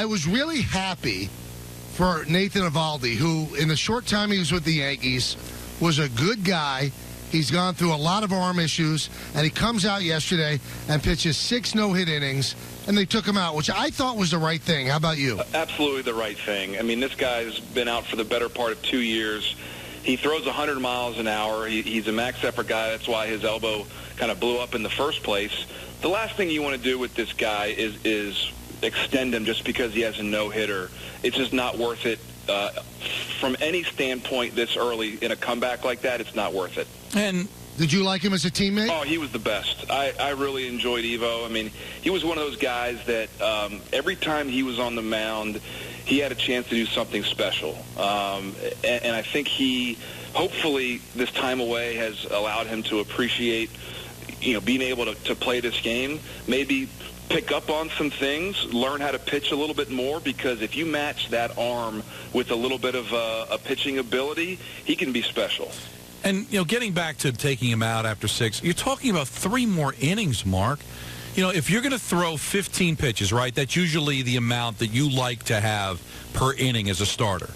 I was really happy for Nathan Eovaldi, who in the short time he was with the Yankees was a good guy. He's gone through a lot of arm issues, and he comes out yesterday and pitches 6 no-hit innings, and they took him out, which I thought was the right thing. How about you? Absolutely the right thing. I mean, this guy's been out for the better part of 2 years. He throws 100 miles an hour. He's a max effort guy. That's why his elbow kind of blew up in the first place. The last thing you want to do with this guy is extend him just because he has a no-hitter. It's just not worth it. From any standpoint this early in a comeback like that, it's not worth it. And did you like him as a teammate? Oh, he was the best. I really enjoyed Evo. I mean, he was one of those guys that every time he was on the mound, he had a chance to do something special. And I think hopefully this time away has allowed him to appreciate, being able to play this game, maybe pick up on some things, learn how to pitch a little bit more, because if you match that arm with a little bit of a pitching ability, he can be special. And, getting back to taking him out after 6, you're talking about 3 more innings, Mark. If you're going to throw 15 pitches, right, that's usually the amount that you like to have per inning as a starter.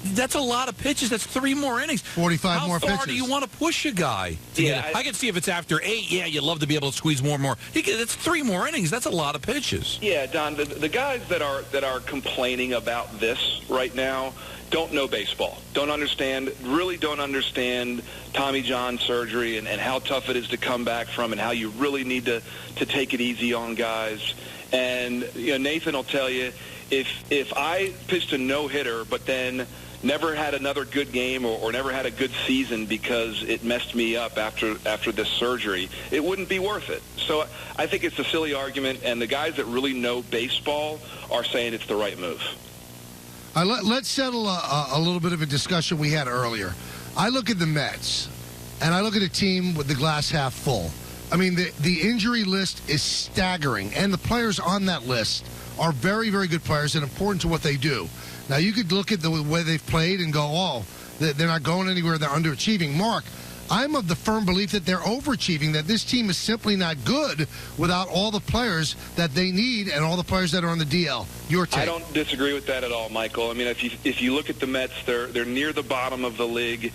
That's a lot of pitches. That's 3 more innings. 45 more pitches. How far do you want to push a guy? I can see if it's after 8, you'd love to be able to squeeze more and more. That's 3 more innings. That's a lot of pitches. Yeah, Don, the guys that are complaining about this right now don't know baseball, really don't understand Tommy John surgery and how tough it is to come back from, and how you really need to take it easy on guys. And Nathan will tell you, if I pitched a no-hitter but then never had another good game or never had a good season because it messed me up after this surgery, it wouldn't be worth it. So I think it's a silly argument, and the guys that really know baseball are saying it's the right move. Let's settle a little bit of a discussion we had earlier. I look at the Mets, and I look at a team with the glass half full. I mean, the injury list is staggering, and the players on that list are very, very good players and important to what they do. Now, you could look at the way they've played and go, they're not going anywhere, they're underachieving. Mark, I'm of the firm belief that they're overachieving, that this team is simply not good without all the players that they need and all the players that are on the DL. Your take? I don't disagree with that at all, Michael. I mean, if you look at the Mets, they're near the bottom of the league,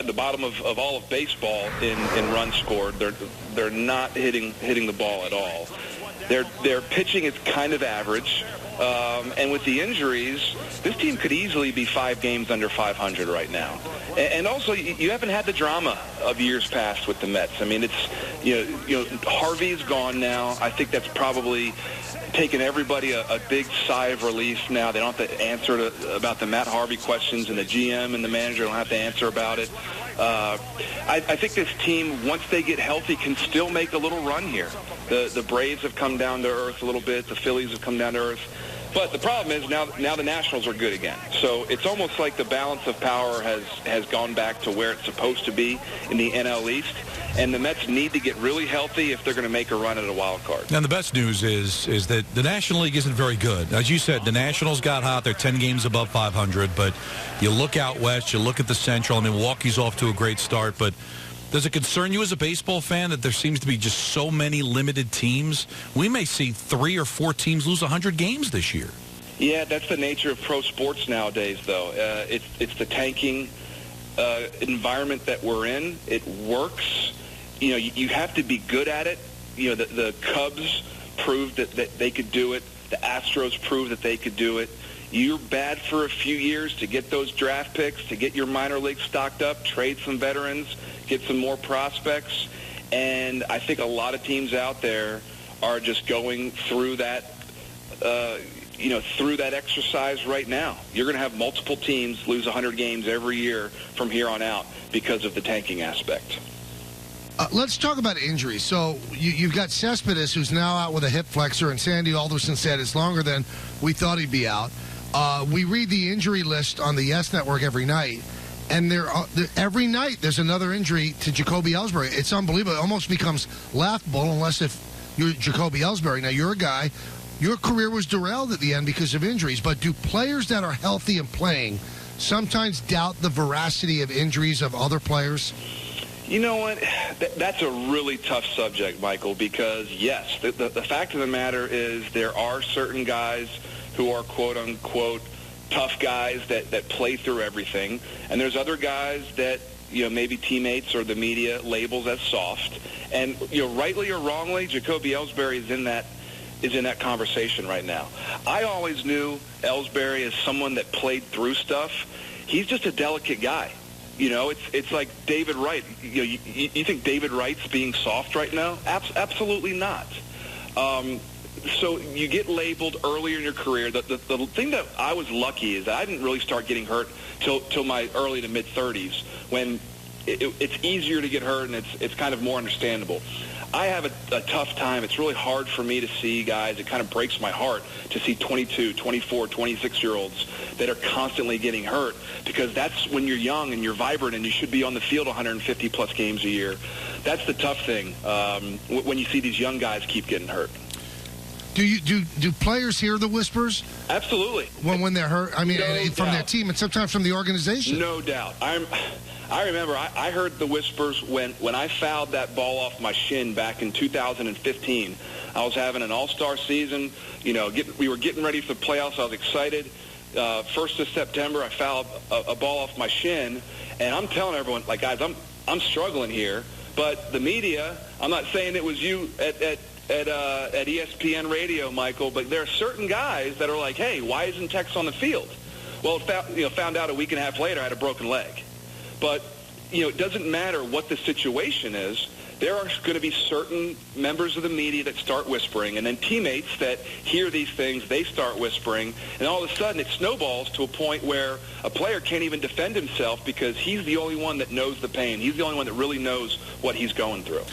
the bottom of all of baseball in runs scored. They're not hitting the ball at all. Their pitching is kind of average. And with the injuries, this team could easily be 5 games under 500 right now. And also, you haven't had the drama of years past with the Mets. I mean, it's Harvey's gone now. I think that's probably taken everybody a big sigh of relief now. They don't have to answer about the Matt Harvey questions, and the GM and the manager don't have to answer about it. I think this team, once they get healthy, can still make a little run here. The Braves have come down to earth a little bit. The Phillies have come down to earth. But the problem is now the Nationals are good again. So it's almost like the balance of power has gone back to where it's supposed to be in the NL East. And the Mets need to get really healthy if they're going to make a run at a wild card. And the best news is that the National League isn't very good. As you said, the Nationals got hot. They're 10 games above 500. But you look out west, you look at the Central. I mean, Milwaukee's off to a great start. But does it concern you as a baseball fan that there seems to be just so many limited teams? We may see 3 or 4 teams lose 100 games this year. Yeah, that's the nature of pro sports nowadays, though. It's the tanking environment that we're in. It works. You have to be good at it. The Cubs proved that they could do it. The Astros proved that they could do it. You're bad for a few years to get those draft picks, to get your minor league stocked up, trade some veterans, get some more prospects. And I think a lot of teams out there are just going through that, through that exercise right now. You're going to have multiple teams lose 100 games every year from here on out because of the tanking aspect. Let's talk about injuries. So you've got Cespedes, who's now out with a hip flexor, and Sandy Alderson said it's longer than we thought he'd be out. We read the injury list on the Yes Network every night, and every night there's another injury to Jacoby Ellsbury. It's unbelievable. It almost becomes laughable unless if you're Jacoby Ellsbury. Now, you're a guy, your career was derailed at the end because of injuries, but do players that are healthy and playing sometimes doubt the veracity of injuries of other players? You know what? That's a really tough subject, Michael, because, yes, the fact of the matter is there are certain guys who are, quote-unquote, tough guys that play through everything, and there's other guys that, maybe teammates or the media labels as soft. And, rightly or wrongly, Jacoby Ellsbury is in that conversation right now. I always knew Ellsbury as someone that played through stuff. He's just a delicate guy. It's like David Wright. You think David Wright's being soft right now? Absolutely not. So you get labeled earlier in your career. The thing that I was lucky is that I didn't really start getting hurt till my early to mid-30s, when it's easier to get hurt and it's kind of more understandable. I have a tough time. It's really hard for me to see guys. It kind of breaks my heart to see 22, 24, 26-year-olds that are constantly getting hurt, because that's when you're young and you're vibrant and you should be on the field 150-plus games a year. That's the tough thing when you see these young guys keep getting hurt. Do players hear the whispers? Absolutely. When they're hurt? I mean, No from doubt. their team and sometimes from the organization? No doubt. I remember I heard the whispers when I fouled that ball off my shin back in 2015. I was having an all-star season. We were getting ready for the playoffs. I was excited. 1st of September, I fouled a ball off my shin, and I'm telling everyone, like, guys, I'm struggling here. But the media, I'm not saying it was you at ESPN Radio, Michael, but there are certain guys that are like, hey, why isn't Tex on the field? Well, found out a week and a half later I had a broken leg. But, it doesn't matter what the situation is. There are going to be certain members of the media that start whispering, and then teammates that hear these things, they start whispering, and all of a sudden it snowballs to a point where a player can't even defend himself because he's the only one that knows the pain. He's the only one that really knows what he's going through.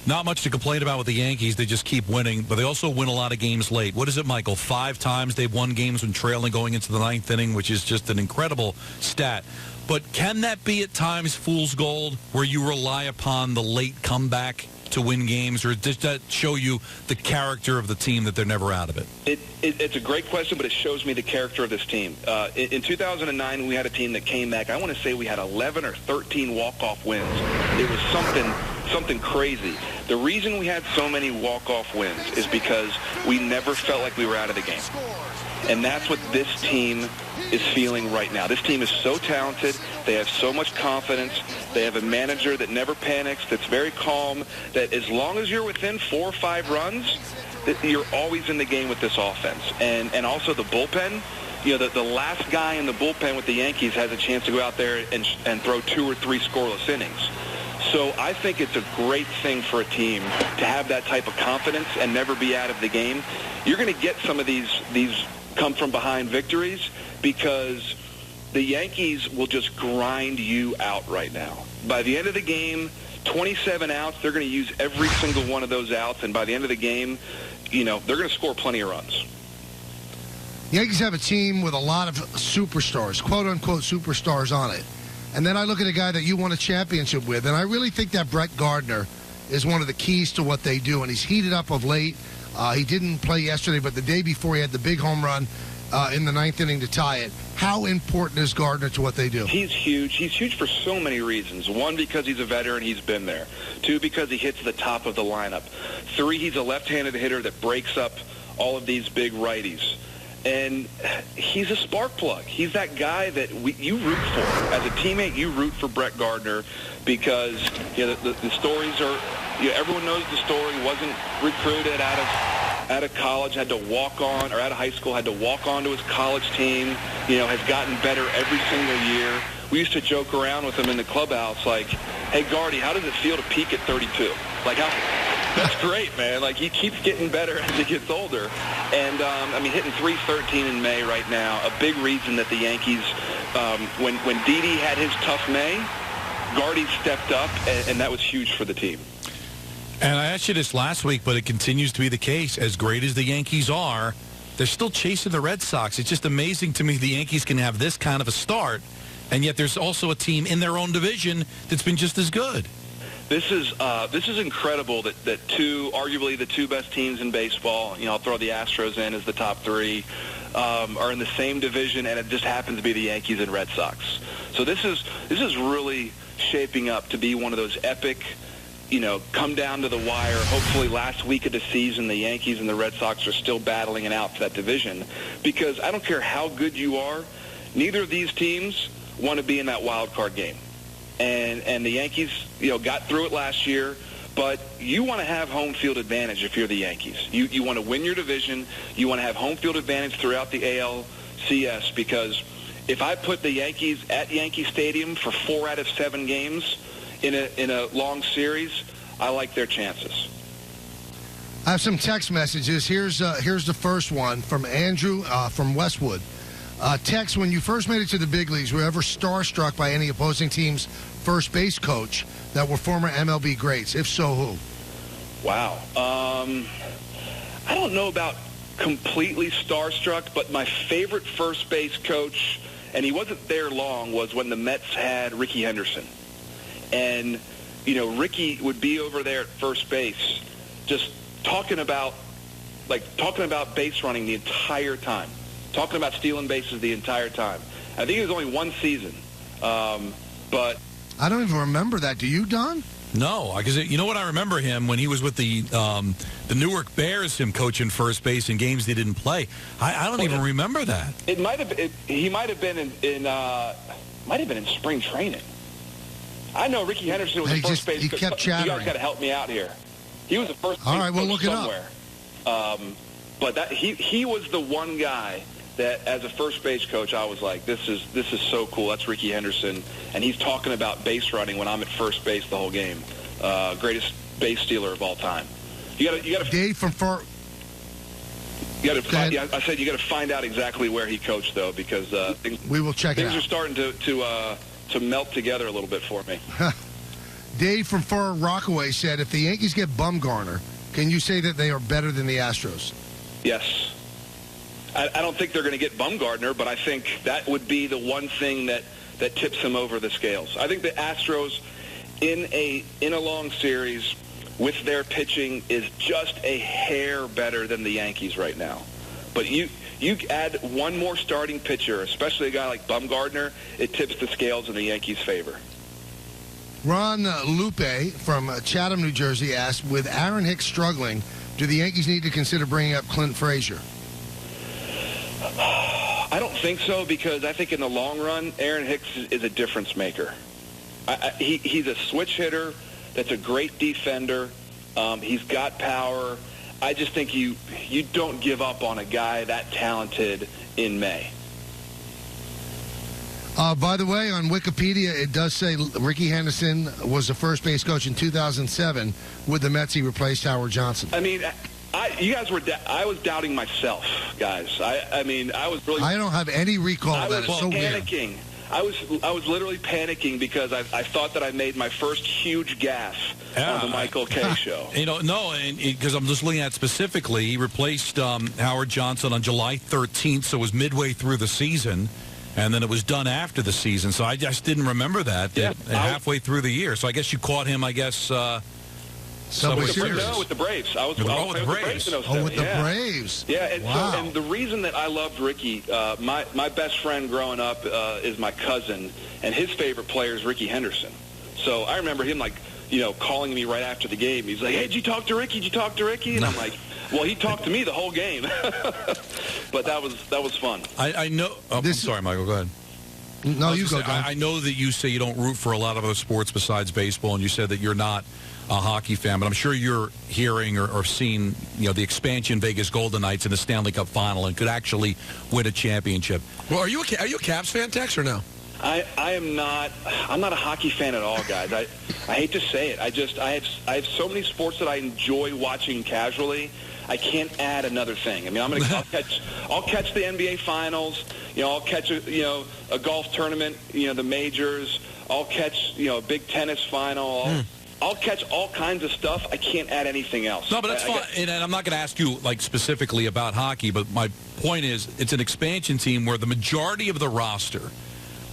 Not much to complain about with the Yankees. They just keep winning, but they also win a lot of games late. What is it, Michael? 5 times they've won games when trailing going into the 9th inning, which is just an incredible stat. But can that be at times fool's gold, where you rely upon the late comeback to win games, or does that show you the character of the team that they're never out of it? It's a great question, but it shows me the character of this team. In 2009, we had a team that came back. I want to say we had 11 or 13 walk-off wins. It was something crazy. The reason we had so many walk-off wins is because we never felt like we were out of the game. And that's what this team is feeling right now. This team is so talented. They have so much confidence. They have a manager that never panics, that's very calm, that as long as you're within 4 or 5 runs, that you're always in the game with this offense. And also the bullpen. The last guy in the bullpen with the Yankees has a chance to go out there and throw 2 or 3 scoreless innings. So I think it's a great thing for a team to have that type of confidence and never be out of the game. You're going to get some of these come-from-behind victories because the Yankees will just grind you out right now. By the end of the game, 27 outs, they're going to use every single one of those outs, and by the end of the game, they're going to score plenty of runs. The Yankees have a team with a lot of superstars, quote-unquote superstars on it. And then I look at a guy that you won a championship with, and I really think that Brett Gardner is one of the keys to what they do, and he's heated up of late. He didn't play yesterday, but the day before he had the big home run in the 9th inning to tie it. How important is Gardner to what they do? He's huge. He's huge for so many reasons. 1, because he's a veteran. He's been there. 2, because he hits the top of the lineup. 3, he's a left-handed hitter that breaks up all of these big righties. And he's a spark plug. He's that guy that you root for. As a teammate, you root for Brett Gardner because the stories are, everyone knows the story. Wasn't recruited out of college, had to walk on, or out of high school, had to walk on to his college team, has gotten better every single year. We used to joke around with him in the clubhouse like, hey, Gardy, how does it feel to peak at 32? Like, that's great, man. Like, he keeps getting better as he gets older. And, hitting .313 in May right now, a big reason that the Yankees, when Didi had his tough May, Gardy stepped up, and that was huge for the team. And I asked you this last week, but it continues to be the case. As great as the Yankees are, they're still chasing the Red Sox. It's just amazing to me the Yankees can have this kind of a start, and yet there's also a team in their own division that's been just as good. This is incredible that arguably the 2 best teams in baseball, I'll throw the Astros in as the top 3, are in the same division, and it just happens to be the Yankees and Red Sox. So this is really shaping up to be one of those epic, come down to the wire. Hopefully last week of the season, the Yankees and the Red Sox are still battling it out for that division. Because I don't care how good you are, neither of these teams want to be in that wild card game. And the Yankees, got through it last year. But you want to have home field advantage if you're the Yankees. You want to win your division. You want to have home field advantage throughout the ALCS, because if I put the Yankees at Yankee Stadium for 4 out of 7 games in a long series, I like their chances. I have some text messages. Here's the first one from Andrew from Westwood. Text, when you first made it to the big leagues, were you ever starstruck by any opposing team's first base coach that were former MLB greats? If so, who? Wow. I don't know about completely starstruck, but my favorite first base coach, and he wasn't there long, was when the Mets had Ricky Henderson. And, Ricky would be over there at first base just talking about base running the entire time, talking about stealing bases the entire time. I think it was only one season, but I don't even remember that. Do you, Don? No, because you know what, I remember him when he was with the Newark Bears, him coaching first base in games they didn't play. I don't even remember that. It might have. He might have been in spring training. I know Ricky Henderson was a first base. He kept chattering. You guys got to help me out here. He was a first base All right, coach we'll look somewhere. It up. But he was the one guy that, as a first base coach, I was like, this is so cool. That's Ricky Henderson, and he's talking about base running when I'm at first base the whole game. Greatest base stealer of all time. You got to. Dave from Far. I said you got to find out exactly where he coached, though, because we will check it out. Things are starting to melt together a little bit for me. Dave from Far Rockaway said, if the Yankees get Bumgarner, can you say that they are better than the Astros? Yes. I don't think they're going to get Bumgarner, but I think that would be the one thing that tips him over the scales. I think the Astros, in a long series with their pitching, is just a hair better than the Yankees right now. But you add one more starting pitcher, especially a guy like Bumgarner, it tips the scales in the Yankees' favor. Ron Lupe from Chatham, New Jersey asked, with Aaron Hicks struggling, do the Yankees need to consider bringing up Clint Frazier? I don't think so, because I think in the long run, Aaron Hicks is a difference maker. He's a switch hitter that's a great defender. He's got power. I just think you don't give up on a guy that talented in May. By the way, on Wikipedia, it does say Ricky Henderson was the first base coach in 2007. With the Mets, he replaced Howard Johnson. I mean, you guys were. I was doubting myself, guys. I mean, I was really. I don't have any recall of that. It's so panicking. Weird. I was literally panicking because I thought that I made my first huge gaffe on the Michael Kay show. Because I'm just looking at specifically, he replaced Howard Johnson on July 13th, so it was midway through the season. And then it was done after the season, so I just didn't remember that. Yeah, halfway through the year. So I guess you caught him, with the Braves. I was with the Braves in 07. Oh, with the Braves. Yeah, and wow. And the reason that I loved Ricky, my best friend growing up is my cousin, and his favorite player is Ricky Henderson. So I remember him, calling me right after the game. He's like, hey, did you talk to Ricky? Did you talk to Ricky? And I'm like, well, he talked to me the whole game. But that was fun. I know. I'm sorry, Michael. Go ahead. No, you go. I know that you say you don't root for a lot of other sports besides baseball, and you said that you're not a hockey fan, but I'm sure you're hearing or seeing, the expansion Vegas Golden Knights in the Stanley Cup Final and could actually win a championship. Well, are you a Caps fan, Tex, or no? I am not. I'm not a hockey fan at all, guys. I hate to say it. I have so many sports that I enjoy watching casually. I can't add another thing. I mean, I'll catch the NBA Finals. I'll catch a golf tournament. The majors. I'll catch a big tennis final. I'll catch all kinds of stuff. I can't add anything else. No, but that's fine. And I'm not going to ask you specifically about hockey, but my point is it's an expansion team where the majority of the roster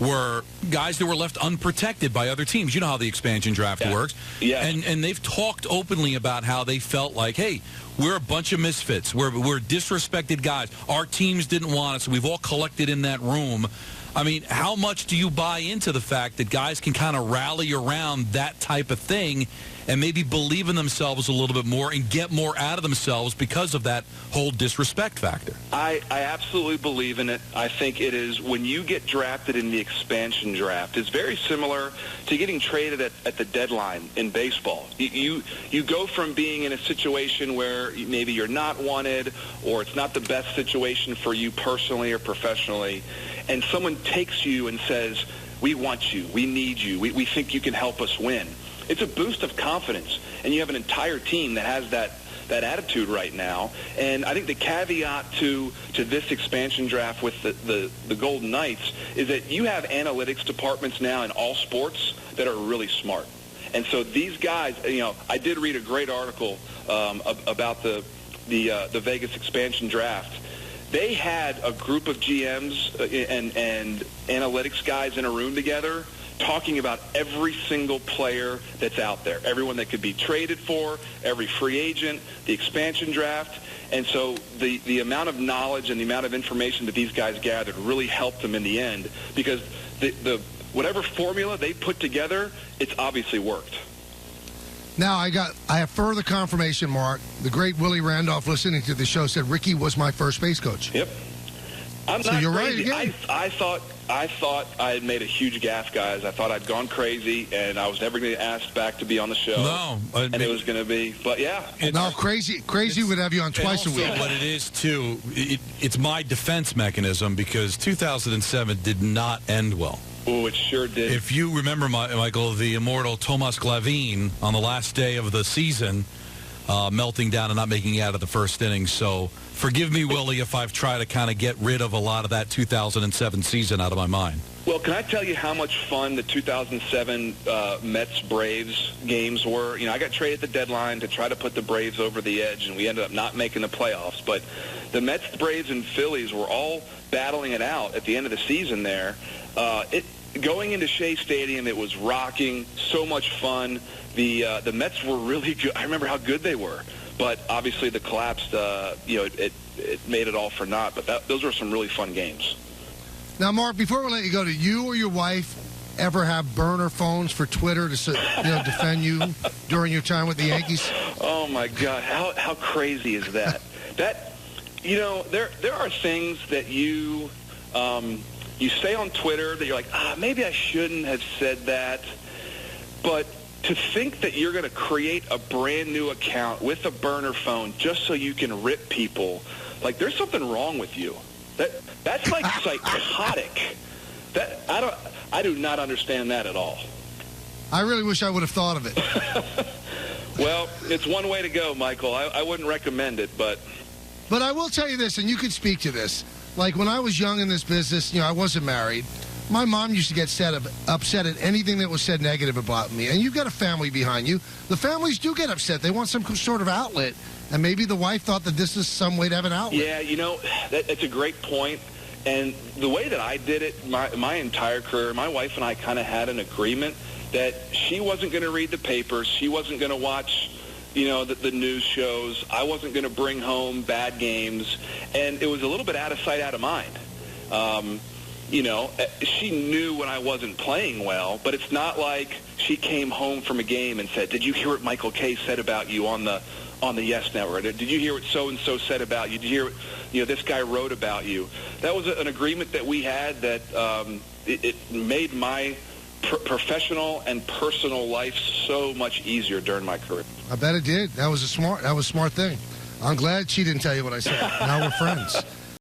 were guys that were left unprotected by other teams. You know how the expansion draft works. Yeah. And they've talked openly about how they felt like, hey, we're a bunch of misfits. We're disrespected guys. Our teams didn't want us. We've all collected in that room. I mean, how much do you buy into the fact that guys can kind of rally around that type of thing and maybe believe in themselves a little bit more and get more out of themselves because of that whole disrespect factor? I absolutely believe in it. I think it is, when you get drafted in the expansion draft, it's very similar to getting traded at the deadline in baseball. You go from being in a situation where maybe you're not wanted, or it's not the best situation for you personally or professionally, and someone takes you and says, we want you, we need you, we think you can help us win. It's a boost of confidence, and you have an entire team that has that attitude right now. And I think the caveat to this expansion draft with the Golden Knights is that you have analytics departments now in all sports that are really smart. And so these guys, I did read a great article about the Vegas expansion draft. They had a group of GMs and analytics guys in a room together talking about every single player that's out there, everyone that could be traded for, every free agent, the expansion draft. And so the amount of knowledge and the amount of information that these guys gathered really helped them in the end, because the whatever formula they put together, it's obviously worked. Now, I have further confirmation, Mark. The great Willie Randolph, listening to the show, said Ricky was my first base coach. Yep. I'm so not you're crazy. Right again. I thought I had made a huge gaffe, guys. I thought I'd gone crazy, and I was never going to get asked back to be on the show. No. And it was going to be, but yeah. No, crazy would have you on twice a week. What it is, too, it's my defense mechanism, because 2007 did not end well. Oh, it sure did. If you remember, Michael, the immortal Tomas Glavine on the last day of the season, melting down and not making it out of the first inning. So forgive me, Willie, if I've tried to kind of get rid of a lot of that 2007 season out of my mind. Well, can I tell you how much fun the 2007 Mets-Braves games were? I got traded at the deadline to try to put the Braves over the edge, and we ended up not making the playoffs. But the Mets, Braves, and Phillies were all battling it out at the end of the season there. Going into Shea Stadium, it was rocking, so much fun. The Mets were really good. I remember how good they were. But obviously the collapse, it made it all for naught. But those were some really fun games. Now, Mark, before we let you go, did you or your wife ever have burner phones for Twitter to defend you during your time with the Yankees? Oh, my God. How crazy is that? There are things that you say on Twitter that you're like, maybe I shouldn't have said that. But to think that you're going to create a brand new account with a burner phone just so you can rip people, like, there's something wrong with you. That's like psychotic. I do not understand that at all. I really wish I would have thought of it. Well, it's one way to go, Michael. I wouldn't recommend it, but I will tell you this, and you can speak to this. Like, when I was young in this business, I wasn't married. My mom used to get upset at anything that was said negative about me. And you've got a family behind you. The families do get upset. They want some sort of outlet. And maybe the wife thought that this is some way to have an outlet. Yeah, that's a great point. And the way that I did it, my entire career, my wife and I kind of had an agreement that she wasn't going to read the papers. She wasn't going to watch the news shows. I wasn't going to bring home bad games. And it was a little bit out of sight, out of mind. She knew when I wasn't playing well, but it's not like she came home from a game and said, "Did you hear what Michael Kay said about you on the Yes Network? Did you hear what so-and-so said about you? Did you hear this guy wrote about you?" That was an agreement that we had that it made my professional and personal life so much easier during my career. I bet it did. That was a smart thing. I'm glad she didn't tell you what I said. Now we're friends.